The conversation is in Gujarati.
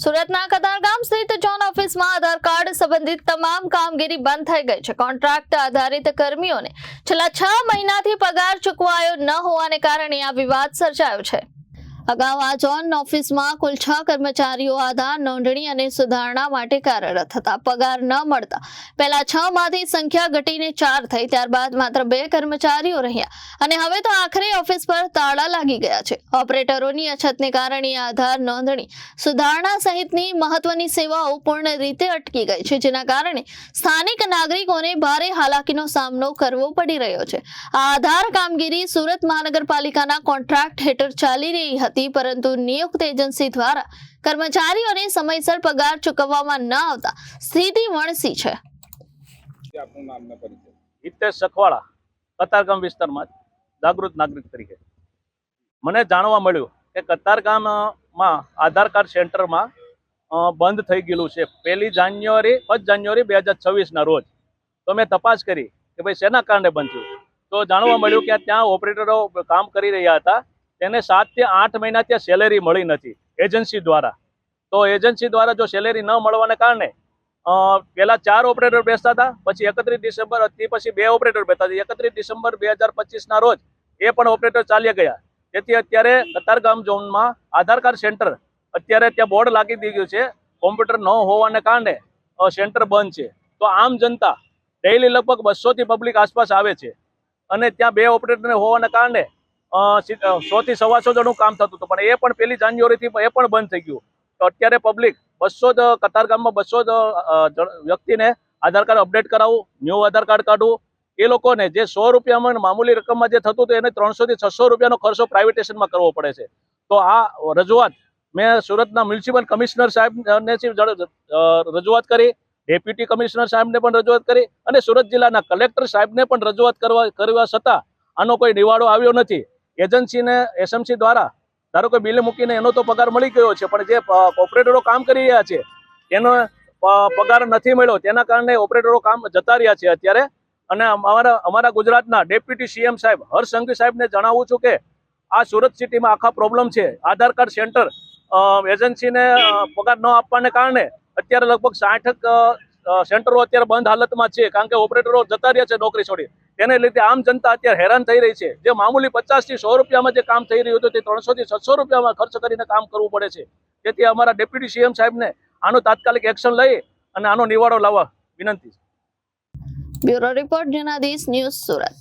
સુરતના કતારગામ સ્થિત જોન ઓફિસમાં આધાર કાર્ડ સંબંધિત તમામ કામગીરી બંધ થઈ ગઈ છે। કોન્ટ્રાક્ટ આધારિત કર્મીઓને છેલ્લા 6 મહિનાથી પગાર ચૂકવાયો ન હોવાને કારણે આ વિવાદ સર્જાયો છે। અગાઉ આ જોન ઓફિસમાં કુલ 6 કર્મચારીઓ આધાર નોંધણી અને સુધારણા માટે કાર્યરત હતા। પગાર ન મળતા પહેલા 6 માંથી સંખ્યા ઘટીને 4 થઈ, ત્યારબાદ માત્ર 2 કર્મચારીઓ રહ્યા અને હવે તો આખરે ઓફિસ પર તાળા લાગી ગયા છે। ઓપરેટરોની અછતને કારણે આધાર નોંધણી સુધારણા સહિતની મહત્વની સેવાઓ પૂર્ણ રીતે અટકી ગઈ છે, જેના કારણે સ્થાનિક નાગરિકોને ભારે હાલાકીનો સામનો કરવો પડી રહ્યો છે। આ આધાર કામગીરી સુરત મહાનગરપાલિકાના કોન્ટ્રાક્ટ હેઠળ ચાલી રહી હતી, પરંતુ નિયુક્ત એજન્સી દ્વારા કર્મચારીઓને સમયસર પગાર ચૂકવવામાં ન આવતા સ્થિતિ વણસી છે। હિતેશ સખવાળા, કતારગામ વિસ્તારમાં જાગૃત નાગરિક તરીકે મને જાણવા મળ્યું કે કતારગામમાં આધાર કાર્ડ સેન્ટરમાં બંધ થઈ ગયેલું છે 1 જાન્યુઆરી 2026 ના રોજ। તો મેં તપાસ કરી કે ભાઈ શેના કારણે બંધ થયું, તો જાણવા મળ્યું કે ત્યાં ઓપરેટરો કામ કરી રહ્યા હતા, તેને 7 થી 8 મહિના ત્યાં સેલેરી મળી નથી એજન્સી દ્વારા। તો એજન્સી દ્વારા જો સેલેરી ન મળવાને કારણે પહેલા 4 ઓપરેટર બેસતા હતા, પછી 31 ડિસેમ્બર પછી 2 ઓપરેટર બેસતા હતા। 31 ડિસેમ્બર 2025 ના રોજ એ પણ ઓપરેટર ચાલ્યા ગયા। તેથી અત્યારે કતારગામ ઝોનમાં આધાર કાર્ડ સેન્ટર અત્યારે ત્યાં બોર્ડ લાગી દીધું છે, કોમ્પ્યુટર ન હોવાને કારણે સેન્ટર બંધ છે। તો આમ જનતા ડેઈલી લગભગ 200 થી પબ્લિક આસપાસ આવે છે અને ત્યાં 2 ઓપરેટર હોવાને કારણે 100 થી 125 જણનું કામ થતું હતું, પણ એ પણ 1 જાન્યુઆરીથી એ પણ બંધ થઈ ગયું। તો અત્યારે પબ્લિક 200 કતારગામમાં 200 વ્યક્તિને આધાર કાર્ડ અપડેટ કરાવવું, ન્યૂ આધાર કાર્ડ કાઢવું, એ લોકોને જે 100 રૂપિયામાં મામૂલી રકમમાં જે થતું હતું એને 300 થી 600 રૂપિયાનો ખર્ચો પ્રાઇવેટેશનમાં કરવો પડે છે। તો આ રજૂઆત મેં સુરતના મ્યુનિસિપલ કમિશનર સાહેબને રજૂઆત કરી, ડેપ્યુટી કમિશનર સાહેબને પણ રજૂઆત કરી અને સુરત જિલ્લાના કલેક્ટર સાહેબને પણ રજૂઆત કરવા છતાં આનો કોઈ નિવાડો આવ્યો નથી। એજન્સીને એસએમસી દ્વારા ધારો કે બિલ મૂકીને એનો તો પગાર મળી ગયો છે, પણ જે ઓપરેટરો કામ કરી રહ્યા છે એનો પગાર નથી મળ્યો, તેના કારણે ઓપરેટરો કામ જતા રહ્યા છે અત્યારે। અને અમારા ગુજરાતના ડેપ્યુટી સીએમ સાહેબ હર્ષ સંઘવી સાહેબને જણાવું છું કે આ સુરત સિટીમાં આખા પ્રોબ્લેમ છે। આધાર કાર્ડ સેન્ટર એજન્સીને પગાર ન આપવાને કારણે અત્યારે લગભગ 60 સેન્ટરો અત્યારે બંધ હાલતમાં છે, કારણ કે ઓપરેટરો જતા રહ્યા છે નોકરી છોડી। તેને લીધે આમ જનતા અત્યારે હેરાન થઈ રહી છે। જે મામૂલી 50 થી 100 રૂપિયામાં જે કામ થઈ રહ્યું હતું તે 300 થી 600 રૂપિયામાં ખર્ચ કરીને કામ કરવું પડે છે। તેથી અમારા ડેપ્યુટી સીએમ સાહેબને આનો તાત્કાલિક એક્શન લઈ અને આનો નિવાડો લાવવા વિનંતી છે। Bureau report Janadesh news Surat.